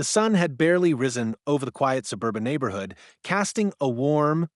The sun had barely risen over the quiet suburban neighborhood, casting a warm,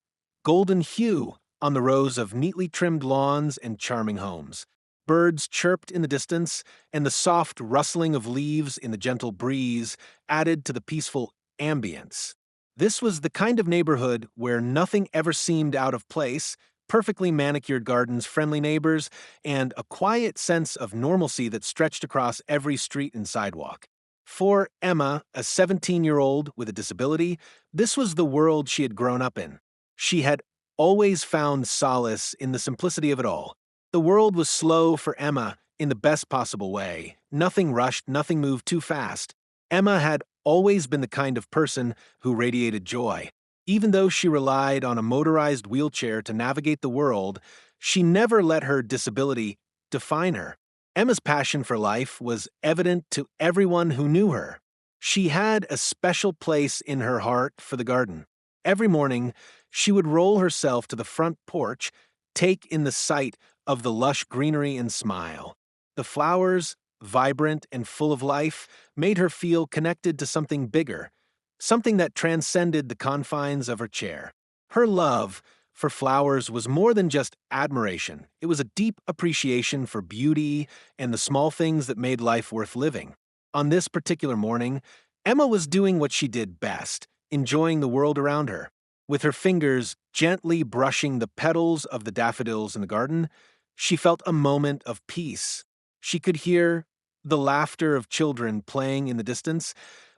golden hue on the rows of neatly trimmed lawns and charming homes. Birds chirped in the distance, and the soft rustling of leaves in the gentle breeze added to the peaceful ambience. This was the kind of neighborhood where nothing ever seemed out of place, perfectly manicured gardens, friendly neighbors, and a quiet sense of normalcy that stretched across every street and sidewalk. For Emma, a 17-year-old with a disability, this was the world she had grown up in. She had always found solace in the simplicity of it all. The world was slow for Emma in the best possible way. Nothing rushed, nothing moved too fast. Emma had always been the kind of person who radiated joy. Even though she relied on a motorized wheelchair to navigate the world, she never let her disability define her. Emma's passion for life was evident to everyone who knew her. She had a special place in her heart for the garden. Every morning, she would roll herself to the front porch, take in the sight of the lush greenery and smile. The flowers, vibrant and full of life, made her feel connected to something bigger, something that transcended the confines of her chair. Her love for flowers was more than just admiration. It was a deep appreciation for beauty and the small things that made life worth living. On this particular morning, Emma was doing what she did best, enjoying the world around her. With her fingers gently brushing the petals of the daffodils in the garden, she felt a moment of peace. She could hear the laughter of children playing in the distance,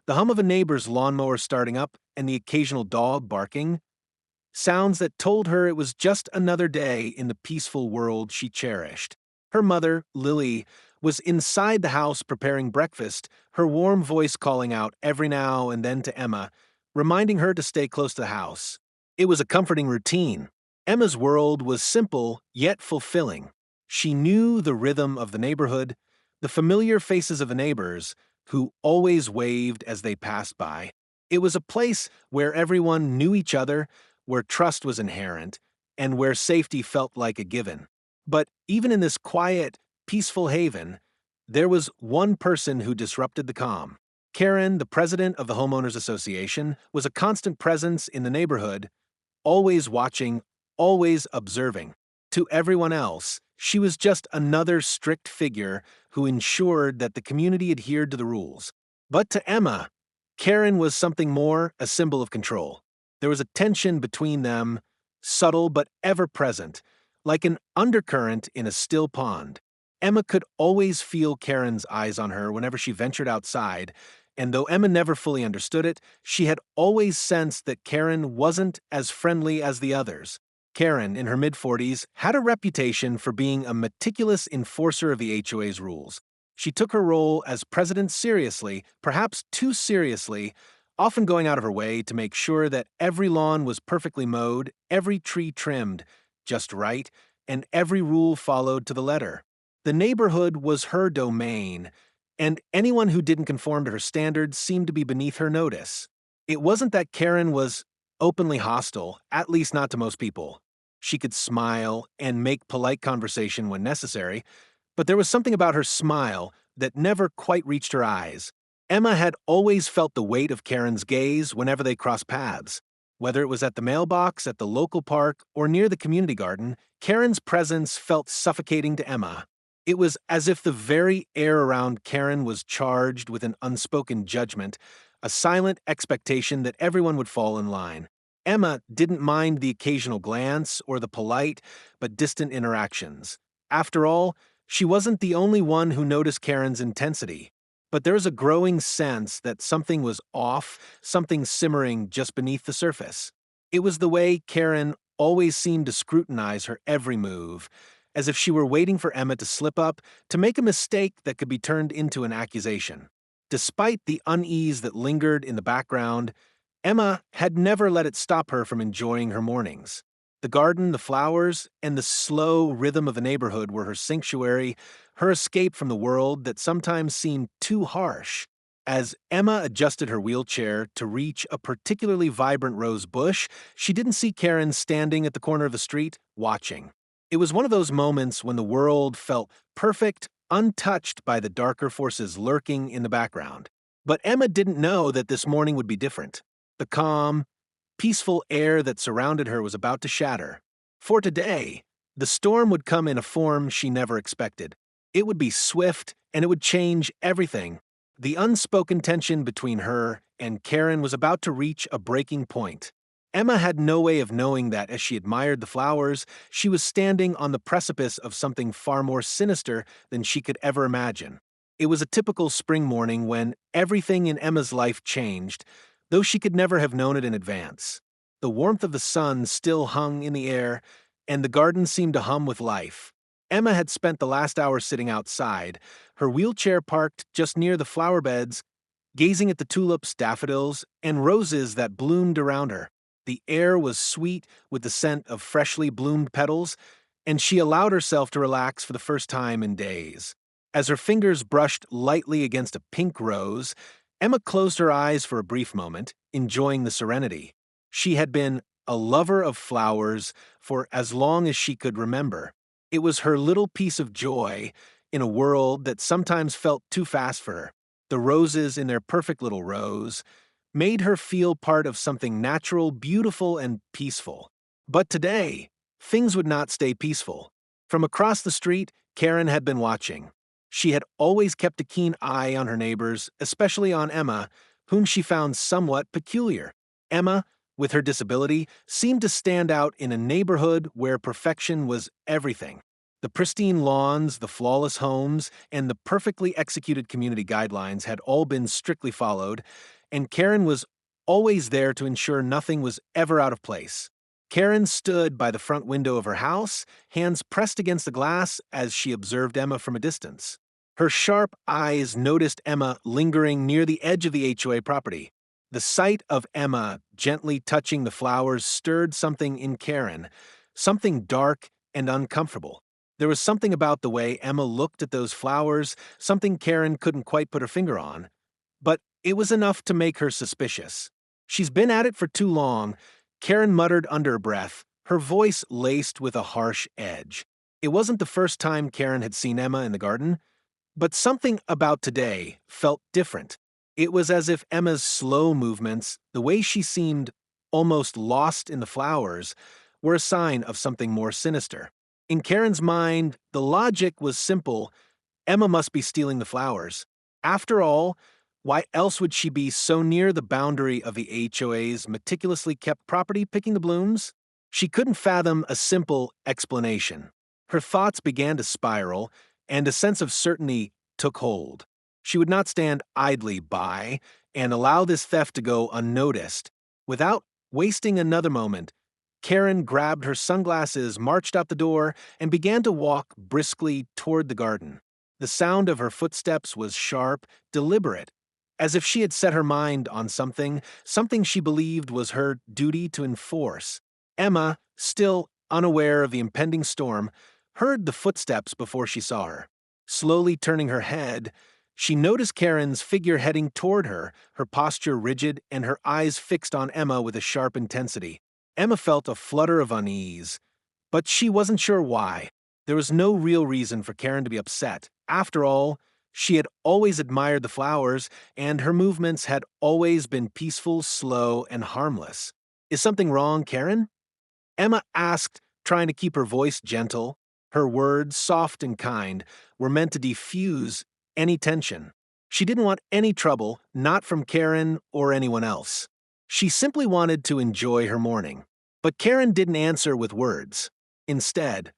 the hum of a neighbor's lawnmower starting up, and the occasional dog barking. Sounds that told her it was just another day in the peaceful world she cherished. Her mother, Lily, was inside the house preparing breakfast, her warm voice calling out every now and then to Emma, reminding her to stay close to the house. It was a comforting routine. Emma's world was simple yet fulfilling. She knew the rhythm of the neighborhood, the familiar faces of the neighbors, who always waved as they passed by. It was a place where everyone knew each other, where trust was inherent, and where safety felt like a given. But even in this quiet, peaceful haven, there was one person who disrupted the calm. Karen, the president of the Homeowners Association, was a constant presence in the neighborhood, always watching, always observing. To everyone else, she was just another strict figure who ensured that the community adhered to the rules. But to Emma, Karen was something more, a symbol of control. There was a tension between them, subtle but ever present, like an undercurrent in a still pond. Emma could always feel Karen's eyes on her whenever she ventured outside, and though Emma never fully understood it, she had always sensed that Karen wasn't as friendly as the others. Karen, in her mid-40s, had a reputation for being a meticulous enforcer of the HOA's rules. She took her role as president seriously, perhaps too seriously, often going out of her way to make sure that every lawn was perfectly mowed, every tree trimmed just right, and every rule followed to the letter. The neighborhood was her domain, and anyone who didn't conform to her standards seemed to be beneath her notice. It wasn't that Karen was openly hostile, at least not to most people. She could smile and make polite conversation when necessary, but there was something about her smile that never quite reached her eyes. Emma had always felt the weight of Karen's gaze whenever they crossed paths. Whether it was at the mailbox, at the local park, or near the community garden, Karen's presence felt suffocating to Emma. It was as if the very air around Karen was charged with an unspoken judgment, a silent expectation that everyone would fall in line. Emma didn't mind the occasional glance or the polite but distant interactions. After all, she wasn't the only one who noticed Karen's intensity. But there was a growing sense that something was off, something simmering just beneath the surface. It was the way Karen always seemed to scrutinize her every move, as if she were waiting for Emma to slip up, to make a mistake that could be turned into an accusation. Despite the unease that lingered in the background, Emma had never let it stop her from enjoying her mornings. The garden, the flowers, and the slow rhythm of the neighborhood were her sanctuary, her escape from the world that sometimes seemed too harsh. As Emma adjusted her wheelchair to reach a particularly vibrant rose bush, she didn't see Karen standing at the corner of the street, watching. It was one of those moments when the world felt perfect, untouched by the darker forces lurking in the background. But Emma didn't know that this morning would be different. The calm, peaceful air that surrounded her was about to shatter. For today, the storm would come in a form she never expected. It would be swift, and it would change everything. The unspoken tension between her and Karen was about to reach a breaking point. Emma had no way of knowing that as she admired the flowers, she was standing on the precipice of something far more sinister than she could ever imagine. It was a typical spring morning when everything in Emma's life changed, though she could never have known it in advance. The warmth of the sun still hung in the air, and the garden seemed to hum with life. Emma had spent the last hour sitting outside, her wheelchair parked just near the flower beds, gazing at the tulips, daffodils, and roses that bloomed around her. The air was sweet with the scent of freshly bloomed petals, and she allowed herself to relax for the first time in days. As her fingers brushed lightly against a pink rose, Emma closed her eyes for a brief moment, enjoying the serenity. She had been a lover of flowers for as long as she could remember. It was her little piece of joy in a world that sometimes felt too fast for her. The roses in their perfect little rows made her feel part of something natural, beautiful, and peaceful. But today, things would not stay peaceful. From across the street, Karen had been watching. She had always kept a keen eye on her neighbors, especially on Emma, whom she found somewhat peculiar. Emma, with her disability, seemed to stand out in a neighborhood where perfection was everything. The pristine lawns, the flawless homes, and the perfectly executed community guidelines had all been strictly followed, and Karen was always there to ensure nothing was ever out of place. Karen stood by the front window of her house, hands pressed against the glass as she observed Emma from a distance. Her sharp eyes noticed Emma lingering near the edge of the HOA property. The sight of Emma gently touching the flowers stirred something in Karen, something dark and uncomfortable. There was something about the way Emma looked at those flowers, something Karen couldn't quite put her finger on, but it was enough to make her suspicious. "She's been at it for too long," Karen muttered under her breath, her voice laced with a harsh edge. It wasn't the first time Karen had seen Emma in the garden, but something about today felt different. It was as if Emma's slow movements, the way she seemed almost lost in the flowers, were a sign of something more sinister. In Karen's mind, the logic was simple: Emma must be stealing the flowers. After all, why else would she be so near the boundary of the HOA's meticulously kept property picking the blooms? She couldn't fathom a simple explanation. Her thoughts began to spiral, and a sense of certainty took hold. She would not stand idly by and allow this theft to go unnoticed. Without wasting another moment, Karen grabbed her sunglasses, marched out the door, and began to walk briskly toward the garden. The sound of her footsteps was sharp, deliberate, as if she had set her mind on something she believed was her duty to enforce. Emma, still unaware of the impending storm, heard the footsteps before she saw her. Slowly turning her head, she noticed Karen's figure heading toward her, her posture rigid and her eyes fixed on Emma with a sharp intensity. Emma felt a flutter of unease, but she wasn't sure why. There was no real reason for Karen to be upset. After all, she had always admired the flowers, and her movements had always been peaceful, slow, and harmless. "Is something wrong, Karen?" Emma asked, trying to keep her voice gentle. Her words, soft and kind, were meant to diffuse any tension. She didn't want any trouble, not from Karen or anyone else. She simply wanted to enjoy her morning. But Karen didn't answer with words. Instead,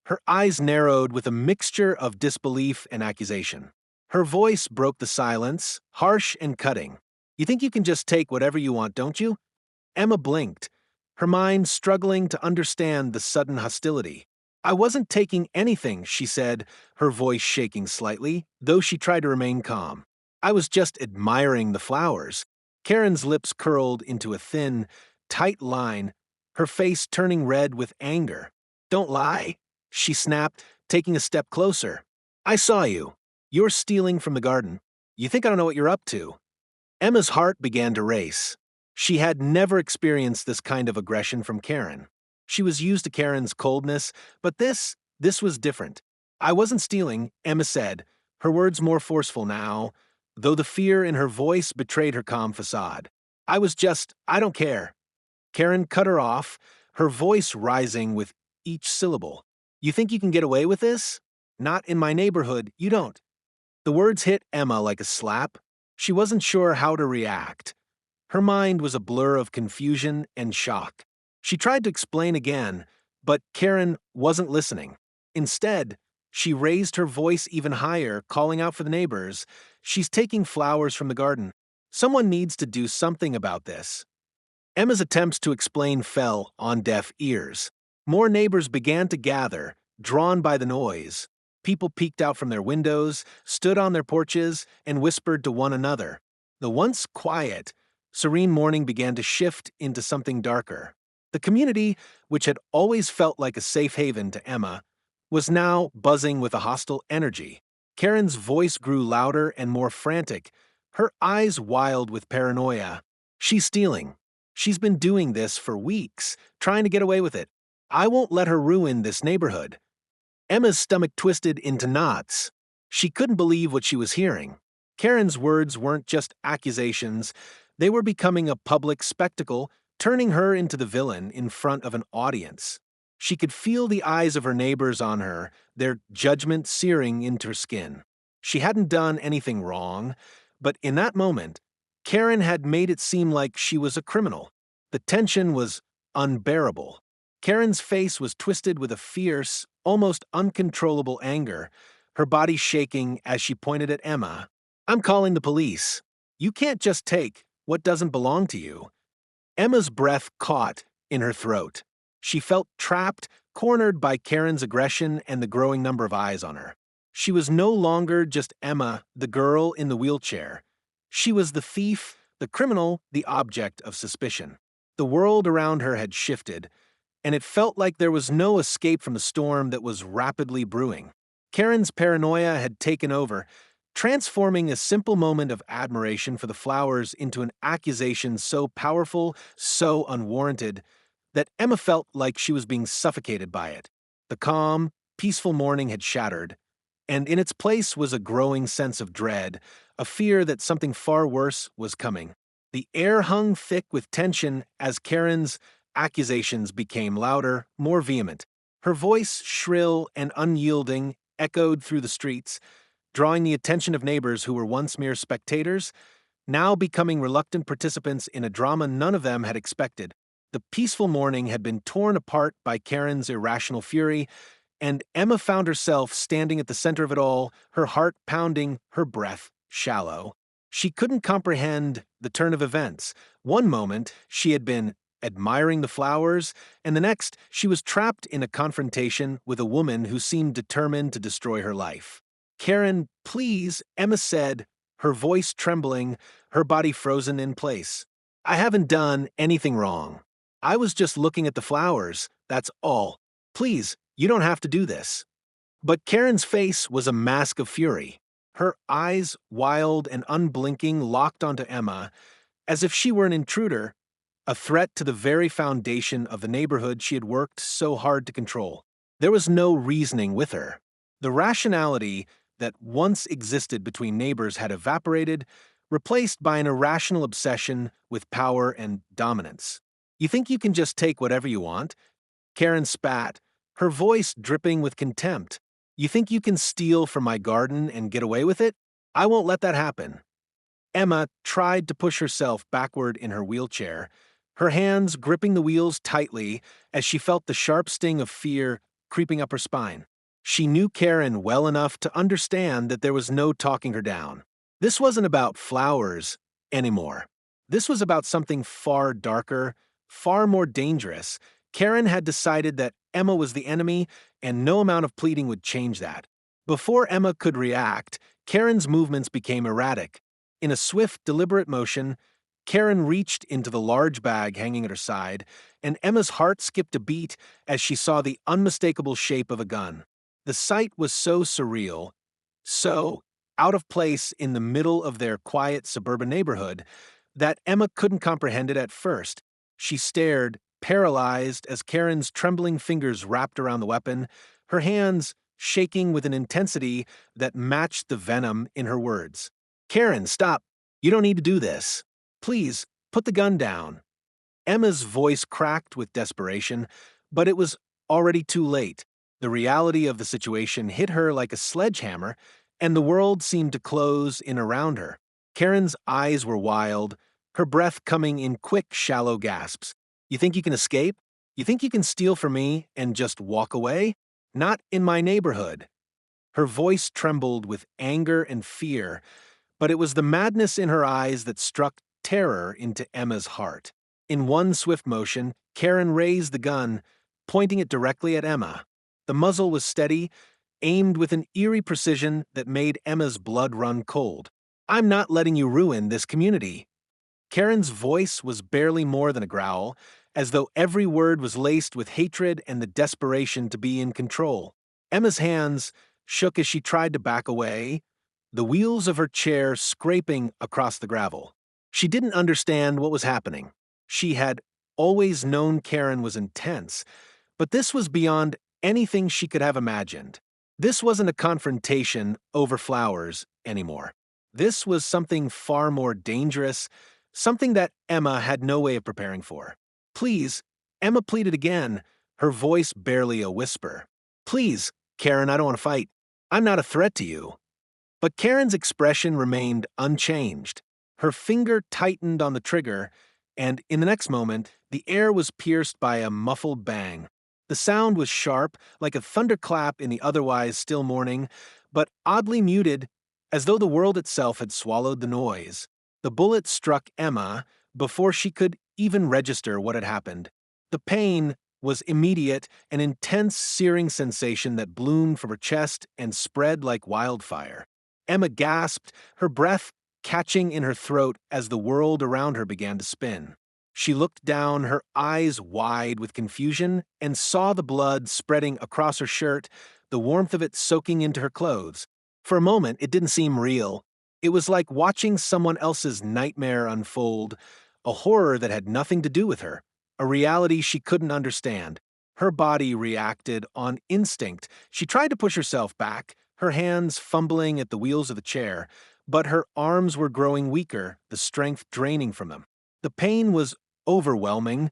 her eyes narrowed with a mixture of disbelief and accusation. Her voice broke the silence, harsh and cutting. "You think you can just take whatever you want, don't you?" Emma blinked, her mind struggling to understand the sudden hostility. "I wasn't taking anything," she said, her voice shaking slightly, though she tried to remain calm. "I was just admiring the flowers." Karen's lips curled into a thin, tight line, her face turning red with anger. "Don't lie," she snapped, taking a step closer. "I saw you. You're stealing from the garden. You think I don't know what you're up to?" Emma's heart began to race. She had never experienced this kind of aggression from Karen. She was used to Karen's coldness, but this was different. "I wasn't stealing," Emma said, her words more forceful now, though the fear in her voice betrayed her calm facade. I don't care. Karen cut her off, her voice rising with each syllable. You think you can get away with this? Not in my neighborhood, you don't. The words hit Emma like a slap. She wasn't sure how to react. Her mind was a blur of confusion and shock. She tried to explain again, but Karen wasn't listening. Instead, she raised her voice even higher, calling out for the neighbors. She's taking flowers from the garden. Someone needs to do something about this. Emma's attempts to explain fell on deaf ears. More neighbors began to gather, drawn by the noise. People peeked out from their windows, stood on their porches, and whispered to one another. The once quiet, serene morning began to shift into something darker. The community, which had always felt like a safe haven to Emma, was now buzzing with a hostile energy. Karen's voice grew louder and more frantic, her eyes wild with paranoia. She's stealing. She's been doing this for weeks, trying to get away with it. I won't let her ruin this neighborhood. Emma's stomach twisted into knots. She couldn't believe what she was hearing. Karen's words weren't just accusations, they were becoming a public spectacle, turning her into the villain in front of an audience. She could feel the eyes of her neighbors on her, their judgment searing into her skin. She hadn't done anything wrong, but in that moment, Karen had made it seem like she was a criminal. The tension was unbearable. Karen's face was twisted with a fierce, almost uncontrollable anger, her body shaking as she pointed at Emma. I'm calling the police. You can't just take what doesn't belong to you. Emma's breath caught in her throat. She felt trapped, cornered by Karen's aggression and the growing number of eyes on her. She was no longer just Emma, the girl in the wheelchair. She was the thief, the criminal, the object of suspicion. The world around her had shifted, and it felt like there was no escape from the storm that was rapidly brewing. Karen's paranoia had taken over, transforming a simple moment of admiration for the flowers into an accusation so powerful, so unwarranted, that Emma felt like she was being suffocated by it. The calm, peaceful morning had shattered, and in its place was a growing sense of dread, a fear that something far worse was coming. The air hung thick with tension as Karen's accusations became louder, more vehement. Her voice, shrill and unyielding, echoed through the streets, drawing the attention of neighbors who were once mere spectators, now becoming reluctant participants in a drama none of them had expected. The peaceful morning had been torn apart by Karen's irrational fury, and Emma found herself standing at the center of it all, her heart pounding, her breath shallow. She couldn't comprehend the turn of events. One moment, she had been admiring the flowers, and the next, she was trapped in a confrontation with a woman who seemed determined to destroy her life. Karen, please, Emma said, her voice trembling, her body frozen in place. I haven't done anything wrong. I was just looking at the flowers, that's all. Please, you don't have to do this. But Karen's face was a mask of fury. Her eyes, wild and unblinking, locked onto Emma, as if she were an intruder, a threat to the very foundation of the neighborhood she had worked so hard to control. There was no reasoning with her. The rationality that once existed between neighbors had evaporated, replaced by an irrational obsession with power and dominance. You think you can just take whatever you want? Karen spat, her voice dripping with contempt. You think you can steal from my garden and get away with it? I won't let that happen. Emma tried to push herself backward in her wheelchair, her hands gripping the wheels tightly as she felt the sharp sting of fear creeping up her spine. She knew Karen well enough to understand that there was no talking her down. This wasn't about flowers anymore. This was about something far darker, far more dangerous. Karen had decided that Emma was the enemy, and no amount of pleading would change that. Before Emma could react, Karen's movements became erratic. In a swift, deliberate motion, Karen reached into the large bag hanging at her side, and Emma's heart skipped a beat as she saw the unmistakable shape of a gun. The sight was so surreal, so out of place in the middle of their quiet suburban neighborhood, that Emma couldn't comprehend it at first. She stared, paralyzed, as Karen's trembling fingers wrapped around the weapon, her hands shaking with an intensity that matched the venom in her words. Karen, stop. You don't need to do this. Please, put the gun down. Emma's voice cracked with desperation, but it was already too late. The reality of the situation hit her like a sledgehammer, and the world seemed to close in around her. Karen's eyes were wild, her breath coming in quick, shallow gasps. You think you can escape? You think you can steal from me and just walk away? Not in my neighborhood. Her voice trembled with anger and fear, but it was the madness in her eyes that struck terror into Emma's heart. In one swift motion, Karen raised the gun, pointing it directly at Emma. The muzzle was steady, aimed with an eerie precision that made Emma's blood run cold. I'm not letting you ruin this community. Karen's voice was barely more than a growl, as though every word was laced with hatred and the desperation to be in control. Emma's hands shook as she tried to back away, the wheels of her chair scraping across the gravel. She didn't understand what was happening. She had always known Karen was intense, but this was beyond anything she could have imagined. This wasn't a confrontation over flowers anymore. This was something far more dangerous, something that Emma had no way of preparing for. Please, Emma pleaded again, her voice barely a whisper. Please, Karen, I don't want to fight. I'm not a threat to you. But Karen's expression remained unchanged. Her finger tightened on the trigger, and in the next moment, the air was pierced by a muffled bang. The sound was sharp, like a thunderclap in the otherwise still morning, but oddly muted, as though the world itself had swallowed the noise. The bullet struck Emma before she could even register what had happened. The pain was immediate, an intense, searing sensation that bloomed from her chest and spread like wildfire. Emma gasped, her breath catching in her throat as the world around her began to spin. She looked down, her eyes wide with confusion, and saw the blood spreading across her shirt, the warmth of it soaking into her clothes. For a moment, it didn't seem real. It was like watching someone else's nightmare unfold, a horror that had nothing to do with her, a reality she couldn't understand. Her body reacted on instinct. She tried to push herself back, her hands fumbling at the wheels of the chair, but her arms were growing weaker, the strength draining from them. The pain was overwhelming,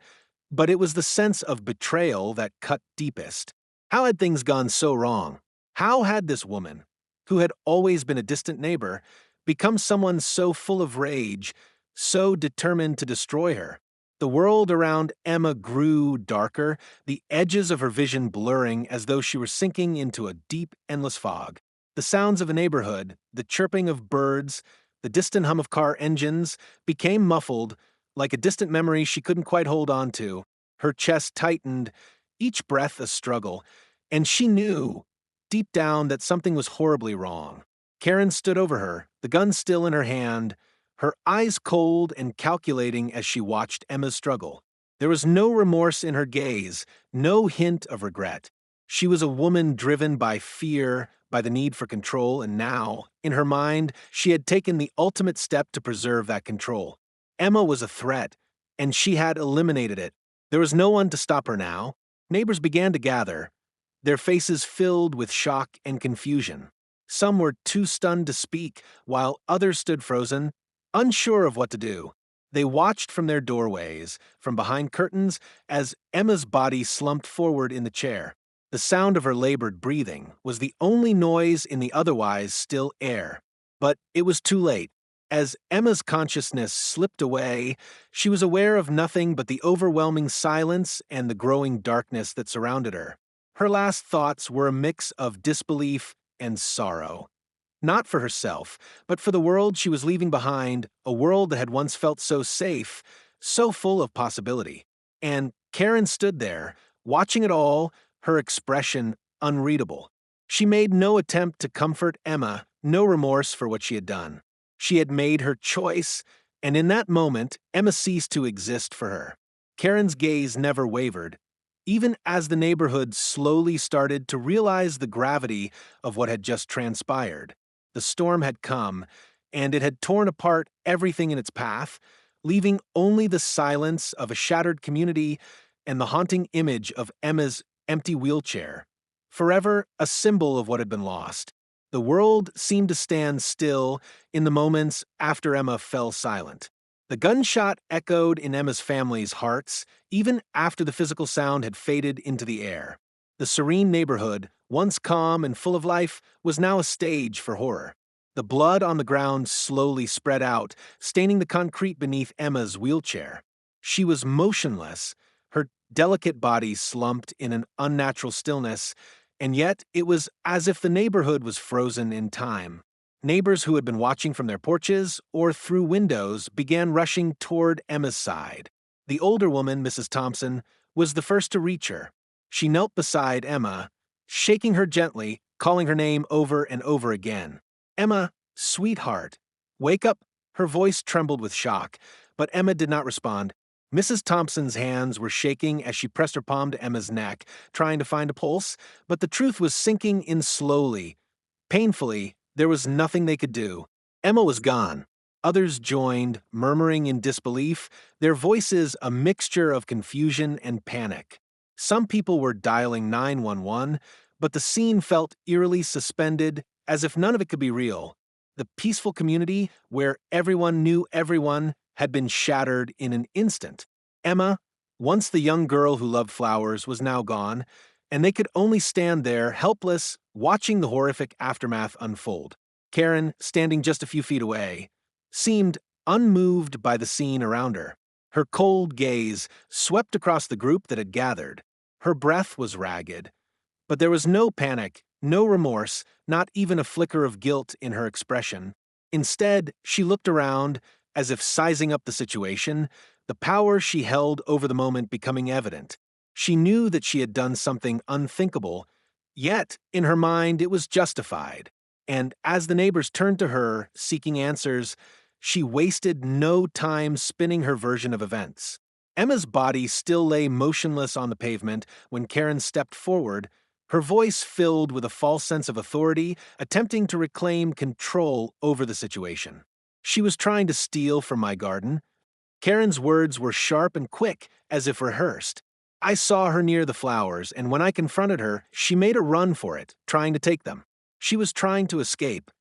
but it was the sense of betrayal that cut deepest. How had things gone so wrong? How had this woman, who had always been a distant neighbor, become someone so full of rage, so determined to destroy her? The world around Emma grew darker, the edges of her vision blurring as though she were sinking into a deep, endless fog. The sounds of a neighborhood, the chirping of birds, the distant hum of car engines became muffled, like a distant memory she couldn't quite hold on to. Her chest tightened, each breath a struggle, and she knew, deep down, that something was horribly wrong. Karen stood over her, the gun still in her hand, her eyes cold and calculating as she watched Emma's struggle. There was no remorse in her gaze, no hint of regret. She was a woman driven by fear, by the need for control, and now, in her mind, she had taken the ultimate step to preserve that control. Emma was a threat, and she had eliminated it. There was no one to stop her now. Neighbors began to gather, their faces filled with shock and confusion. Some were too stunned to speak, while others stood frozen, unsure of what to do. They watched from their doorways, from behind curtains, as Emma's body slumped forward in the chair. The sound of her labored breathing was the only noise in the otherwise still air. But it was too late. As Emma's consciousness slipped away, she was aware of nothing but the overwhelming silence and the growing darkness that surrounded her. Her last thoughts were a mix of disbelief and sorrow. Not for herself, but for the world she was leaving behind, a world that had once felt so safe, so full of possibility. And Karen stood there, watching it all, her expression unreadable. She made no attempt to comfort Emma, no remorse for what she had done. She had made her choice, and in that moment, Emma ceased to exist for her. Karen's gaze never wavered, even as the neighborhood slowly started to realize the gravity of what had just transpired. The storm had come, and it had torn apart everything in its path, leaving only the silence of a shattered community and the haunting image of Emma's empty wheelchair, forever a symbol of what had been lost. The world seemed to stand still in the moments after Emma fell silent. The gunshot echoed in Emma's family's hearts, even after the physical sound had faded into the air. The serene neighborhood, once calm and full of life, was now a stage for horror. The blood on the ground slowly spread out, staining the concrete beneath Emma's wheelchair. She was motionless, her delicate body slumped in an unnatural stillness, and yet it was as if the neighborhood was frozen in time. Neighbors who had been watching from their porches or through windows began rushing toward Emma's side. The older woman, Mrs. Thompson, was the first to reach her. She knelt beside Emma, shaking her gently, calling her name over and over again. "Emma, sweetheart, wake up." Her voice trembled with shock, but Emma did not respond. Mrs. Thompson's hands were shaking as she pressed her palm to Emma's neck, trying to find a pulse, but the truth was sinking in slowly. Painfully, there was nothing they could do. Emma was gone. Others joined, murmuring in disbelief, their voices a mixture of confusion and panic. Some people were dialing 911, but the scene felt eerily suspended, as if none of it could be real. The peaceful community, where everyone knew everyone, had been shattered in an instant. Emma, once the young girl who loved flowers, was now gone, and they could only stand there, helpless, watching the horrific aftermath unfold. Karen, standing just a few feet away, seemed unmoved by the scene around her. Her cold gaze swept across the group that had gathered. Her breath was ragged, but there was no panic, no remorse, not even a flicker of guilt in her expression. Instead, she looked around, as if sizing up the situation, the power she held over the moment becoming evident. She knew that she had done something unthinkable, yet, in her mind, it was justified. And as the neighbors turned to her, seeking answers, she wasted no time spinning her version of events. Emma's body still lay motionless on the pavement when Karen stepped forward, her voice filled with a false sense of authority, attempting to reclaim control over the situation. "She was trying to steal from my garden." Karen's words were sharp and quick, as if rehearsed. "I saw her near the flowers, and when I confronted her, she made a run for it, trying to take them. She was trying to escape."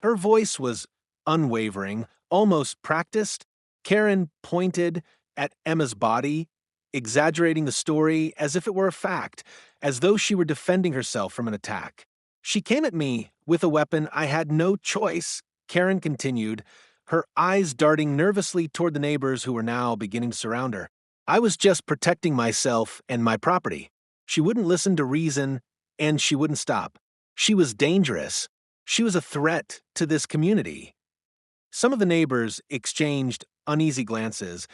Her voice was unwavering, almost practiced. Karen pointed at Emma's body, exaggerating the story as if it were a fact, as though she were defending herself from an attack. "She came at me with a weapon. I had no choice," Karen continued, her eyes darting nervously toward the neighbors who were now beginning to surround her. "I was just protecting myself and my property." She wouldn't listen to reason, and she wouldn't stop. She was dangerous. She was a threat to this community. Some of the neighbors exchanged uneasy glances,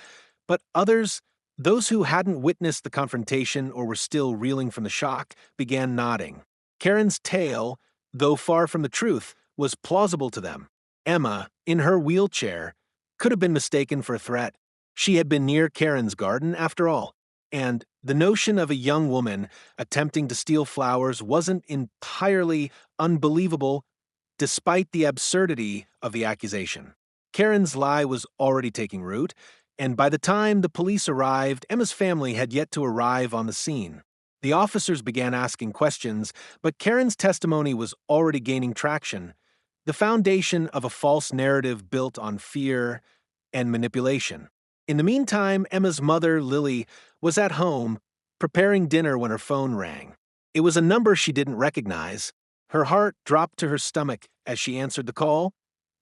but others, those who hadn't witnessed the confrontation or were still reeling from the shock, began nodding. Karen's tale, though far from the truth, was plausible to them. Emma, in her wheelchair, could have been mistaken for a threat. She had been near Karen's garden, after all, and the notion of a young woman attempting to steal flowers wasn't entirely unbelievable, despite the absurdity of the accusation. Karen's lie was already taking root, and by the time the police arrived, Emma's family had yet to arrive on the scene. The officers began asking questions, but Karen's testimony was already gaining traction, the foundation of a false narrative built on fear and manipulation. In the meantime, Emma's mother, Lily, was at home, preparing dinner when her phone rang. It was a number she didn't recognize. Her heart dropped to her stomach as she answered the call,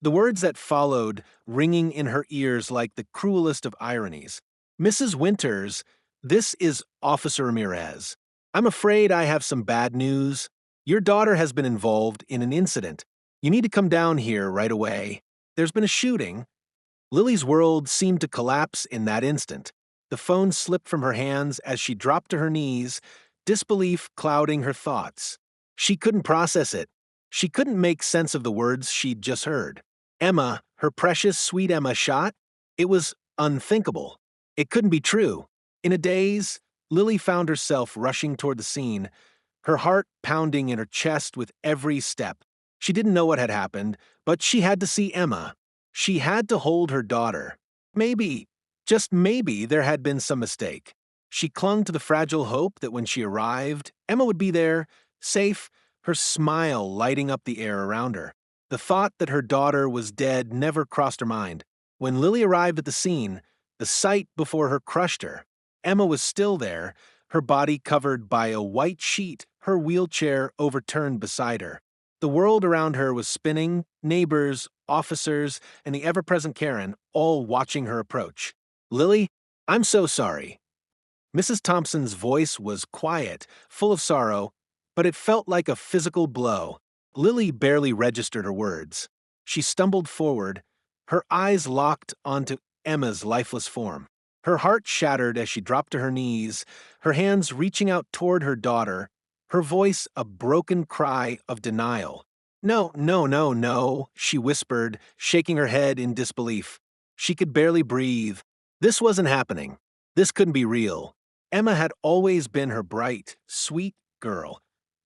the words that followed ringing in her ears like the cruelest of ironies. "Mrs. Winters, this is Officer Ramirez. I'm afraid I have some bad news. Your daughter has been involved in an incident. You need to come down here right away. There's been a shooting." Lily's world seemed to collapse in that instant. The phone slipped from her hands as she dropped to her knees, disbelief clouding her thoughts. She couldn't process it. She couldn't make sense of the words she'd just heard. Emma, her precious, sweet Emma, shot? It was unthinkable. It couldn't be true. In a daze, Lily found herself rushing toward the scene, her heart pounding in her chest with every step. She didn't know what had happened, but she had to see Emma. She had to hold her daughter. Maybe, just maybe, there had been some mistake. She clung to the fragile hope that when she arrived, Emma would be there, safe, her smile lighting up the air around her. The thought that her daughter was dead never crossed her mind. When Lily arrived at the scene, the sight before her crushed her. Emma was still there, her body covered by a white sheet, her wheelchair overturned beside her. The world around her was spinning, neighbors, officers, and the ever-present Karen all watching her approach. "Lily, I'm so sorry." Mrs. Thompson's voice was quiet, full of sorrow, but it felt like a physical blow. Lily barely registered her words. She stumbled forward, her eyes locked onto Emma's lifeless form. Her heart shattered as she dropped to her knees, her hands reaching out toward her daughter, her voice a broken cry of denial. "No, no, no, no," she whispered, shaking her head in disbelief. She could barely breathe. This wasn't happening. This couldn't be real. Emma had always been her bright, sweet girl,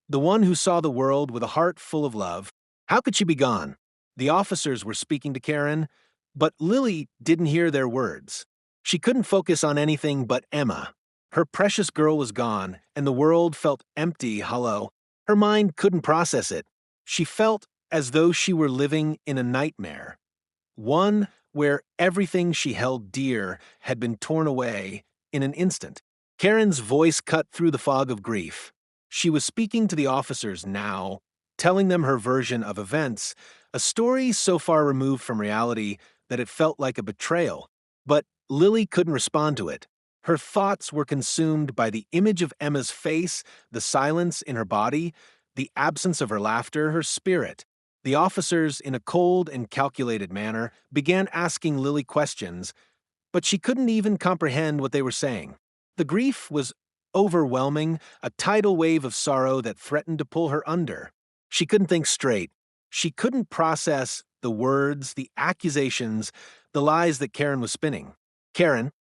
the one who saw the world with a heart full of love. How could she be gone? The officers were speaking to Karen, but Lily didn't hear their words. She couldn't focus on anything but Emma. Her precious girl was gone, and the world felt empty, hollow. Her mind couldn't process it. She felt as though she were living in a nightmare, one where everything she held dear had been torn away in an instant. Karen's voice cut through the fog of grief. She was speaking to the officers now, telling them her version of events, a story so far removed from reality that it felt like a betrayal. But Lily couldn't respond to it. Her thoughts were consumed by the image of Emma's face, the silence in her body, the absence of her laughter, her spirit. The officers, in a cold and calculated manner, began asking Lily questions, but she couldn't even comprehend what they were saying. The grief was overwhelming, a tidal wave of sorrow that threatened to pull her under. She couldn't think straight. She couldn't process the words, the accusations, the lies that Karen was spinning. Karen,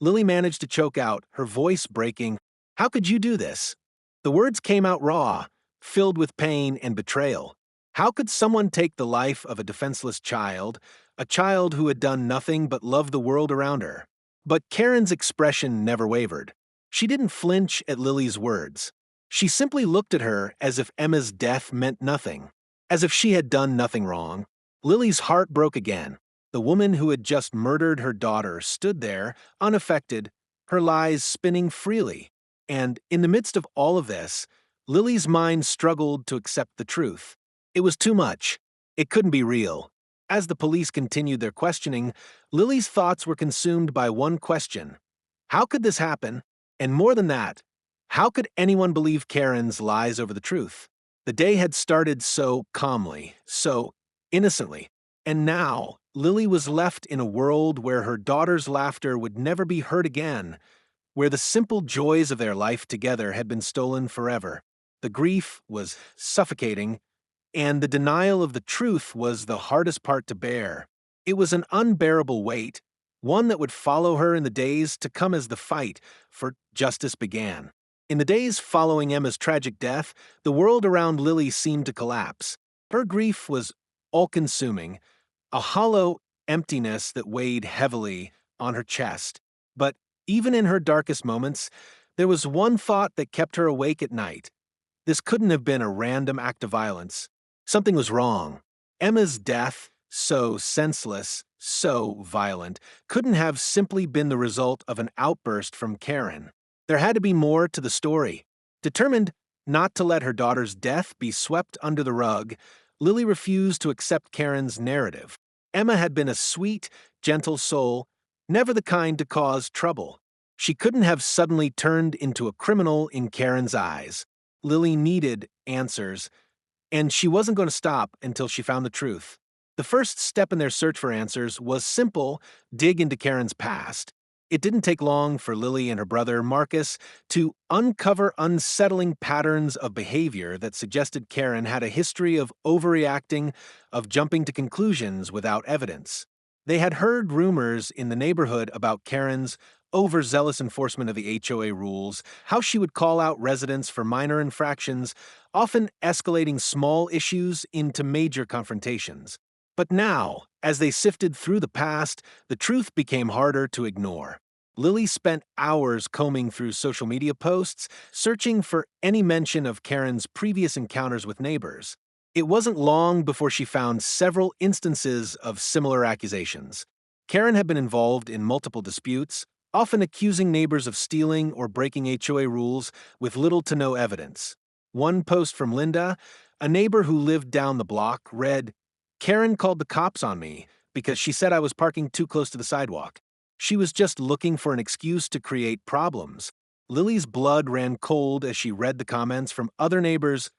Lily managed to choke out, her voice breaking. "How could you do this?" The words came out raw, filled with pain and betrayal. How could someone take the life of a defenseless child, a child who had done nothing but love the world around her? But Karen's expression never wavered. She didn't flinch at Lily's words. She simply looked at her as if Emma's death meant nothing, as if she had done nothing wrong. Lily's heart broke again. The woman who had just murdered her daughter stood there, unaffected, her lies spinning freely. And in the midst of all of this, Lily's mind struggled to accept the truth. It was too much. It couldn't be real. As the police continued their questioning, Lily's thoughts were consumed by one question. How could this happen? And more than that, how could anyone believe Karen's lies over the truth? The day had started so calmly, so innocently, and now Lily was left in a world where her daughter's laughter would never be heard again, where the simple joys of their life together had been stolen forever. The grief was suffocating, and the denial of the truth was the hardest part to bear. It was an unbearable weight, one that would follow her in the days to come as the fight for justice began. In the days following Emma's tragic death, the world around Lily seemed to collapse. Her grief was all-consuming, a hollow emptiness that weighed heavily on her chest. But even in her darkest moments, there was one thought that kept her awake at night. This couldn't have been a random act of violence. Something was wrong. Emma's death, so senseless, so violent, couldn't have simply been the result of an outburst from Karen. There had to be more to the story. Determined not to let her daughter's death be swept under the rug, Lily refused to accept Karen's narrative. Emma had been a sweet, gentle soul, never the kind to cause trouble. She couldn't have suddenly turned into a criminal in Karen's eyes. Lily needed answers, and she wasn't going to stop until she found the truth. The first step in their search for answers was simple: dig into Karen's past. It didn't take long for Lily and her brother, Marcus, to uncover unsettling patterns of behavior that suggested Karen had a history of overreacting, of jumping to conclusions without evidence. They had heard rumors in the neighborhood about Karen's overzealous enforcement of the HOA rules, how she would call out residents for minor infractions, often escalating small issues into major confrontations. But now, as they sifted through the past, the truth became harder to ignore. Lily spent hours combing through social media posts, searching for any mention of Karen's previous encounters with neighbors. It wasn't long before she found several instances of similar accusations. Karen had been involved in multiple disputes, often accusing neighbors of stealing or breaking HOA rules with little to no evidence. One post from Linda, a neighbor who lived down the block, read, "Karen called the cops on me because she said I was parking too close to the sidewalk. She was just looking for an excuse to create problems." Lily's blood ran cold as she read the comments from other neighbors,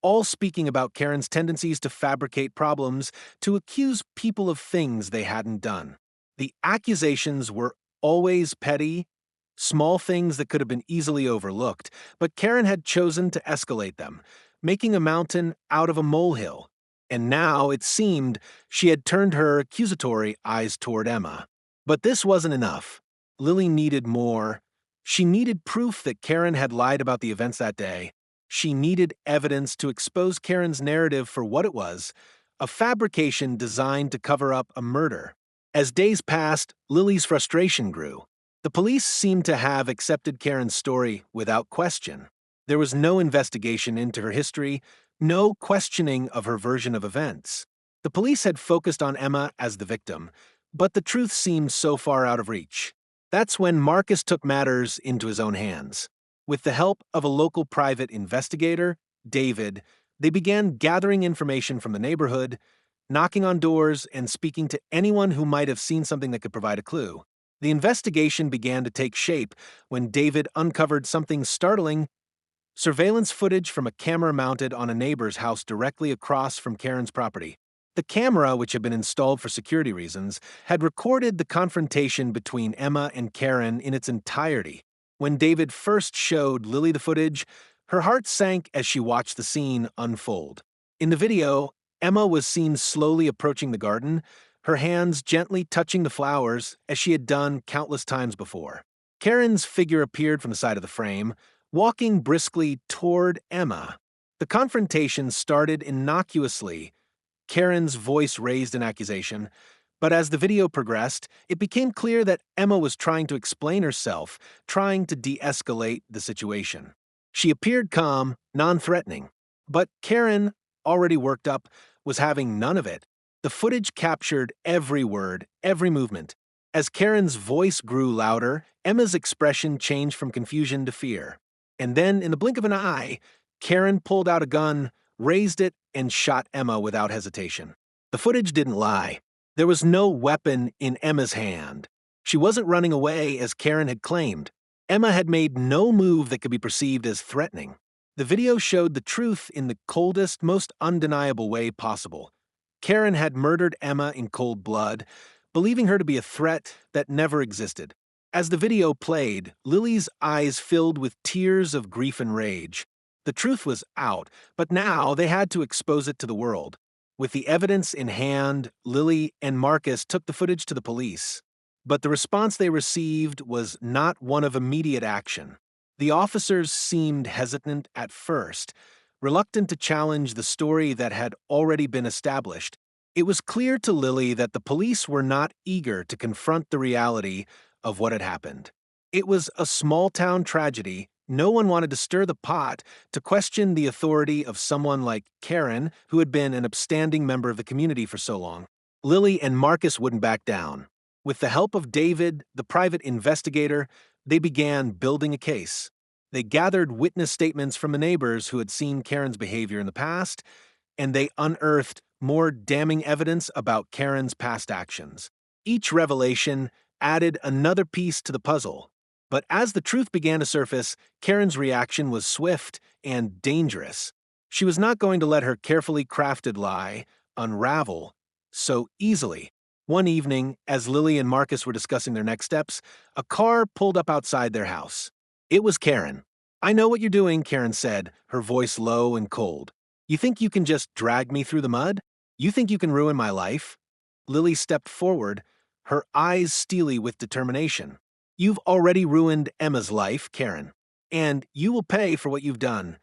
all speaking about Karen's tendencies to fabricate problems, to accuse people of things they hadn't done. The accusations were always petty, small things that could have been easily overlooked, but Karen had chosen to escalate them, making a mountain out of a molehill. And now, it seemed, she had turned her accusatory eyes toward Emma. But this wasn't enough. Lily needed more. She needed proof that Karen had lied about the events that day. She needed evidence to expose Karen's narrative for what it was, a fabrication designed to cover up a murder. As days passed, Lily's frustration grew. The police seemed to have accepted Karen's story without question. There was no investigation into her history, no questioning of her version of events. The police had focused on Emma as the victim, but the truth seemed so far out of reach. That's when Marcus took matters into his own hands. With the help of a local private investigator, David, they began gathering information from the neighborhood, knocking on doors, and speaking to anyone who might have seen something that could provide a clue. The investigation began to take shape when David uncovered something startling: surveillance footage from a camera mounted on a neighbor's house directly across from Karen's property. The camera, which had been installed for security reasons, had recorded the confrontation between Emma and Karen in its entirety. When David first showed Lily the footage, her heart sank as she watched the scene unfold. In the video, Emma was seen slowly approaching the garden, her hands gently touching the flowers as she had done countless times before. Karen's figure appeared from the side of the frame, walking briskly toward Emma. The confrontation started innocuously. Karen's voice raised an accusation, but as the video progressed, it became clear that Emma was trying to explain herself, trying to de-escalate the situation. She appeared calm, non-threatening, but Karen, already worked up, was having none of it. The footage captured every word, every movement. As Karen's voice grew louder, Emma's expression changed from confusion to fear. And then, in the blink of an eye, Karen pulled out a gun, raised it, and shot Emma without hesitation. The footage didn't lie. There was no weapon in Emma's hand. She wasn't running away as Karen had claimed. Emma had made no move that could be perceived as threatening. The video showed the truth in the coldest, most undeniable way possible. Karen had murdered Emma in cold blood, believing her to be a threat that never existed. As the video played, Lily's eyes filled with tears of grief and rage. The truth was out, but now they had to expose it to the world. With the evidence in hand, Lily and Marcus took the footage to the police. But the response they received was not one of immediate action. The officers seemed hesitant at first, reluctant to challenge the story that had already been established. It was clear to Lily that the police were not eager to confront the reality of what had happened. It was a small-town tragedy. No one wanted to stir the pot to question the authority of someone like Karen, who had been an upstanding member of the community for so long. Lily and Marcus wouldn't back down. With the help of David, the private investigator, they began building a case. They gathered witness statements from the neighbors who had seen Karen's behavior in the past, and they unearthed more damning evidence about Karen's past actions. Each revelation added another piece to the puzzle. But as the truth began to surface, Karen's reaction was swift and dangerous. She was not going to let her carefully crafted lie unravel so easily. One evening, as Lily and Marcus were discussing their next steps, a car pulled up outside their house. It was Karen. "I know what you're doing," Karen said, her voice low and cold. "You think you can just drag me through the mud? You think you can ruin my life?" Lily stepped forward, her eyes steely with determination. "You've already ruined Emma's life, Karen, and you will pay for what you've done."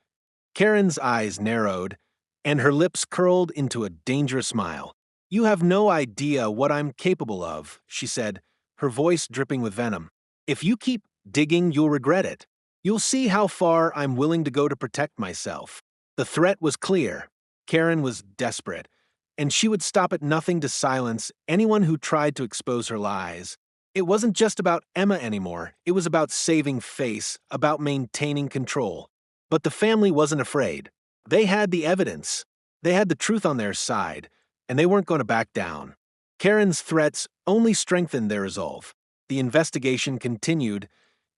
Karen's eyes narrowed, and her lips curled into a dangerous smile. "You have no idea what I'm capable of," she said, her voice dripping with venom. If you keep digging, you'll regret it. You'll see how far I'm willing to go to protect myself. The threat was clear. Karen was desperate, and she would stop at nothing to silence anyone who tried to expose her lies. It wasn't just about Emma anymore. It was about saving face, about maintaining control. But the family wasn't afraid. They had the evidence. They had the truth on their side, and they weren't going to back down. Karen's threats only strengthened their resolve. The investigation continued,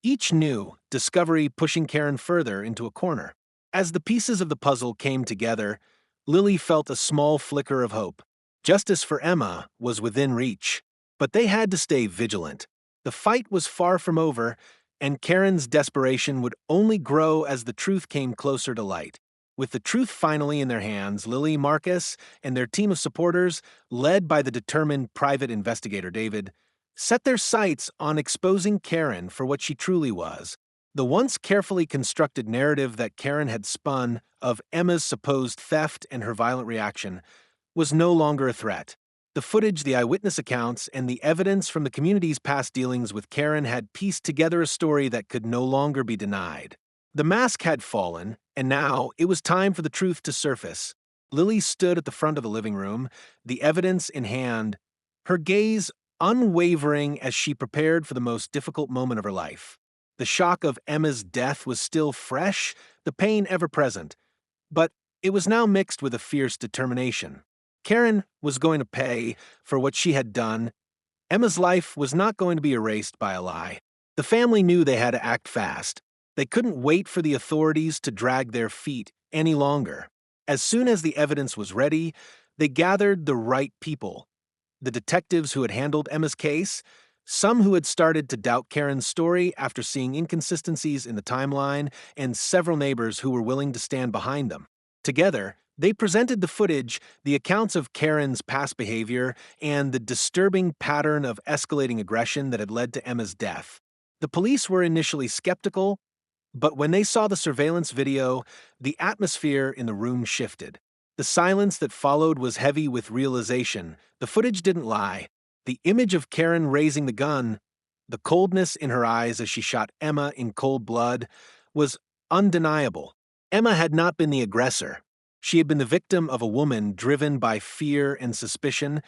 each new discovery pushing Karen further into a corner. As the pieces of the puzzle came together, Lily felt a small flicker of hope. Justice for Emma was within reach. But they had to stay vigilant. The fight was far from over, and Karen's desperation would only grow as the truth came closer to light. With the truth finally in their hands, Lily, Marcus, and their team of supporters, led by the determined private investigator David, set their sights on exposing Karen for what she truly was. The once carefully constructed narrative that Karen had spun of Emma's supposed theft and her violent reaction was no longer a threat. The footage, the eyewitness accounts, and the evidence from the community's past dealings with Karen had pieced together a story that could no longer be denied. The mask had fallen, and now it was time for the truth to surface. Lily stood at the front of the living room, the evidence in hand, her gaze unwavering as she prepared for the most difficult moment of her life. The shock of Emma's death was still fresh, the pain ever present, but it was now mixed with a fierce determination. Karen was going to pay for what she had done. Emma's life was not going to be erased by a lie. The family knew they had to act fast. They couldn't wait for the authorities to drag their feet any longer. As soon as the evidence was ready, they gathered the right people. The detectives who had handled Emma's case, some who had started to doubt Karen's story after seeing inconsistencies in the timeline, and several neighbors who were willing to stand behind them. Together, they presented the footage, the accounts of Karen's past behavior, and the disturbing pattern of escalating aggression that had led to Emma's death. The police were initially skeptical, but when they saw the surveillance video, the atmosphere in the room shifted. The silence that followed was heavy with realization. The footage didn't lie. The image of Karen raising the gun, the coldness in her eyes as she shot Emma in cold blood, was undeniable. Emma had not been the aggressor. She had been the victim of a woman driven by fear and suspicion,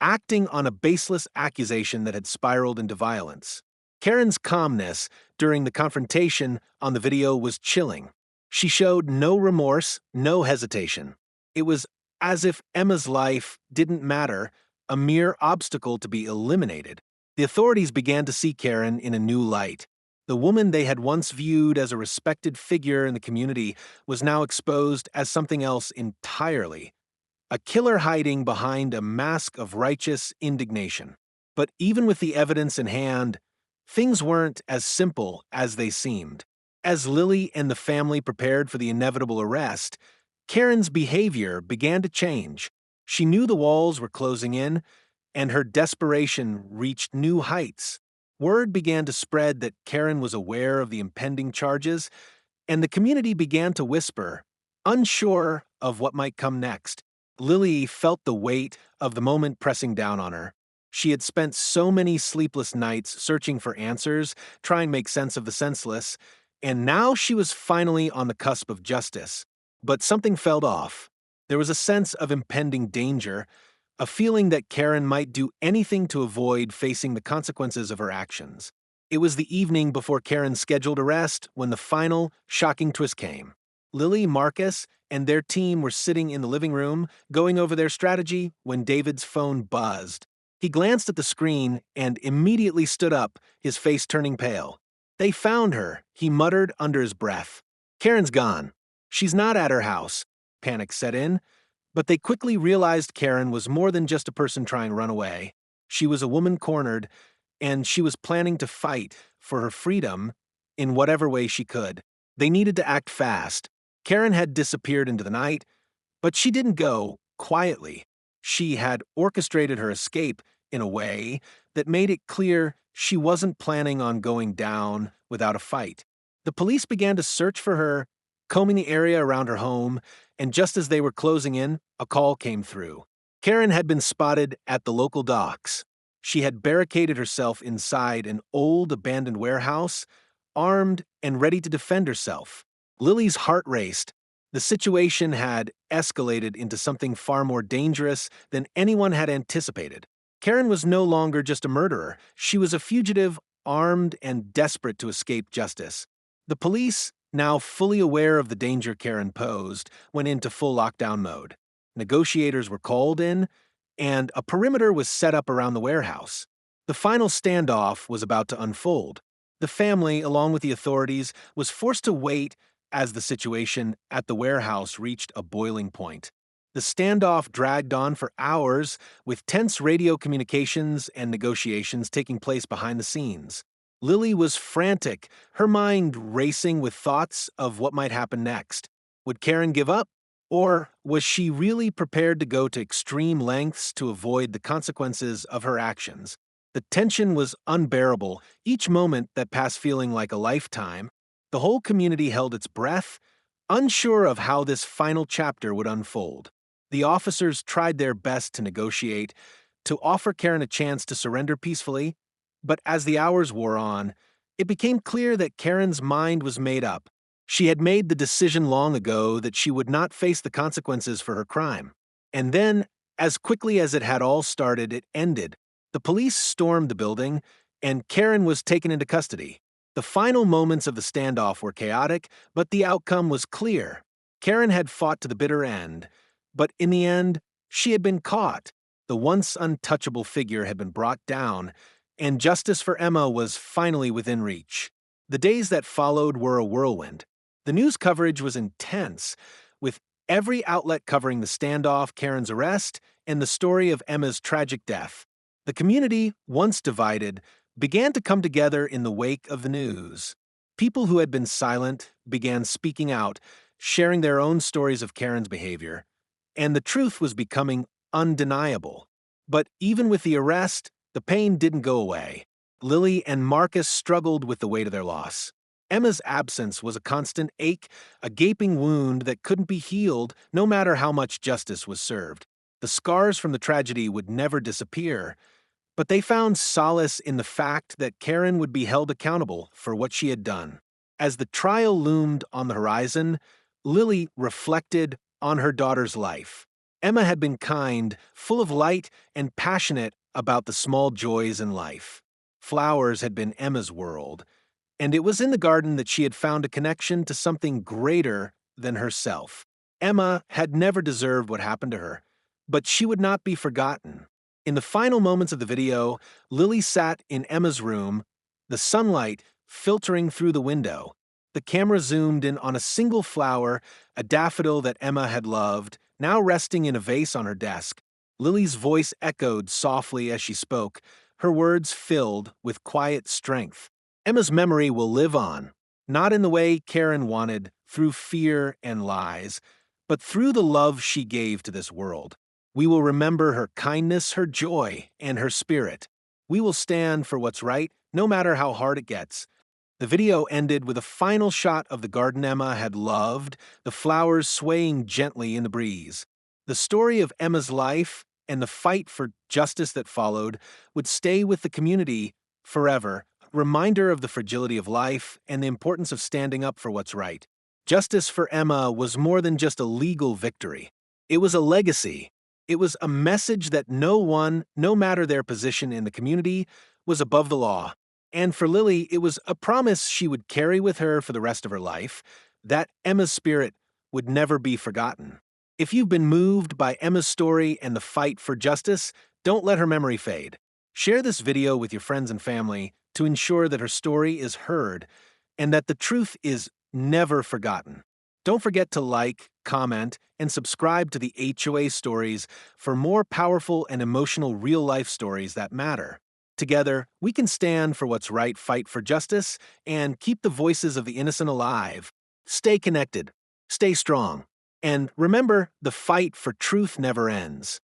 acting on a baseless accusation that had spiraled into violence. Karen's calmness during the confrontation on the video was chilling. She showed no remorse, no hesitation. It was as if Emma's life didn't matter, a mere obstacle to be eliminated. The authorities began to see Karen in a new light. The woman they had once viewed as a respected figure in the community was now exposed as something else entirely, a killer hiding behind a mask of righteous indignation. But even with the evidence in hand, things weren't as simple as they seemed. As Lily and the family prepared for the inevitable arrest, Karen's behavior began to change. She knew the walls were closing in, and her desperation reached new heights. Word began to spread that Karen was aware of the impending charges, and the community began to whisper, unsure of what might come next. Lily felt the weight of the moment pressing down on her. She had spent so many sleepless nights searching for answers, trying to make sense of the senseless, and now she was finally on the cusp of justice. But something felt off. There was a sense of impending danger, a feeling that Karen might do anything to avoid facing the consequences of her actions. It was the evening before Karen's scheduled arrest when the final, shocking twist came. Lily, Marcus, and their team were sitting in the living room, going over their strategy, when David's phone buzzed. He glanced at the screen and immediately stood up, his face turning pale. "They found her," he muttered under his breath. "Karen's gone. She's not at her house." Panic set in. But they quickly realized Karen was more than just a person trying to run away. She was a woman cornered, and she was planning to fight for her freedom in whatever way she could. They needed to act fast. Karen had disappeared into the night, but she didn't go quietly. She had orchestrated her escape in a way that made it clear she wasn't planning on going down without a fight. The police began to search for her, combing the area around her home, and just as they were closing in, a call came through. Karen had been spotted at the local docks. She had barricaded herself inside an old abandoned warehouse, armed and ready to defend herself. Lily's heart raced. The situation had escalated into something far more dangerous than anyone had anticipated. Karen was no longer just a murderer. She was a fugitive, armed and desperate to escape justice. The police, now fully aware of the danger Karen posed, went into full lockdown mode. Negotiators were called in, and a perimeter was set up around the warehouse. The final standoff was about to unfold. The family, along with the authorities, was forced to wait as the situation at the warehouse reached a boiling point. The standoff dragged on for hours, with tense radio communications and negotiations taking place behind the scenes. Lily was frantic, her mind racing with thoughts of what might happen next. Would Karen give up? Or was she really prepared to go to extreme lengths to avoid the consequences of her actions? The tension was unbearable, each moment that passed feeling like a lifetime. The whole community held its breath, unsure of how this final chapter would unfold. The officers tried their best to negotiate, to offer Karen a chance to surrender peacefully, but as the hours wore on, it became clear that Karen's mind was made up. She had made the decision long ago that she would not face the consequences for her crime. And then, as quickly as it had all started, it ended. The police stormed the building, and Karen was taken into custody. The final moments of the standoff were chaotic, but the outcome was clear. Karen had fought to the bitter end, but in the end, she had been caught. The once untouchable figure had been brought down, and justice for Emma was finally within reach. The days that followed were a whirlwind. The news coverage was intense, with every outlet covering the standoff, Karen's arrest, and the story of Emma's tragic death. The community, once divided, began to come together in the wake of the news. People who had been silent began speaking out, sharing their own stories of Karen's behavior, and the truth was becoming undeniable. But even with the arrest, the pain didn't go away. Lily and Marcus struggled with the weight of their loss. Emma's absence was a constant ache, a gaping wound that couldn't be healed no matter how much justice was served. The scars from the tragedy would never disappear, but they found solace in the fact that Karen would be held accountable for what she had done. As the trial loomed on the horizon, Lily reflected on her daughter's life. Emma had been kind, full of light, and passionate about the small joys in life. Flowers had been Emma's world, and it was in the garden that she had found a connection to something greater than herself. Emma had never deserved what happened to her, but she would not be forgotten. In the final moments of the video, Lily sat in Emma's room, the sunlight filtering through the window. The camera zoomed in on a single flower, a daffodil that Emma had loved, now resting in a vase on her desk. Lily's voice echoed softly as she spoke, her words filled with quiet strength. Emma's memory will live on, not in the way Karen wanted, through fear and lies, but through the love she gave to this world. We will remember her kindness, her joy, and her spirit. We will stand for what's right, no matter how hard it gets. The video ended with a final shot of the garden Emma had loved, the flowers swaying gently in the breeze. The story of Emma's life and the fight for justice that followed would stay with the community forever, a reminder of the fragility of life and the importance of standing up for what's right. Justice for Emma was more than just a legal victory. It was a legacy. It was a message that no one, no matter their position in the community, was above the law. And for Lily, it was a promise she would carry with her for the rest of her life, that Emma's spirit would never be forgotten. If you've been moved by Emma's story and the fight for justice, don't let her memory fade. Share this video with your friends and family to ensure that her story is heard and that the truth is never forgotten. Don't forget to like, comment, and subscribe to the HOA Stories for more powerful and emotional real-life stories that matter. Together, we can stand for what's right, fight for justice, and keep the voices of the innocent alive. Stay connected, stay strong, and remember, the fight for truth never ends.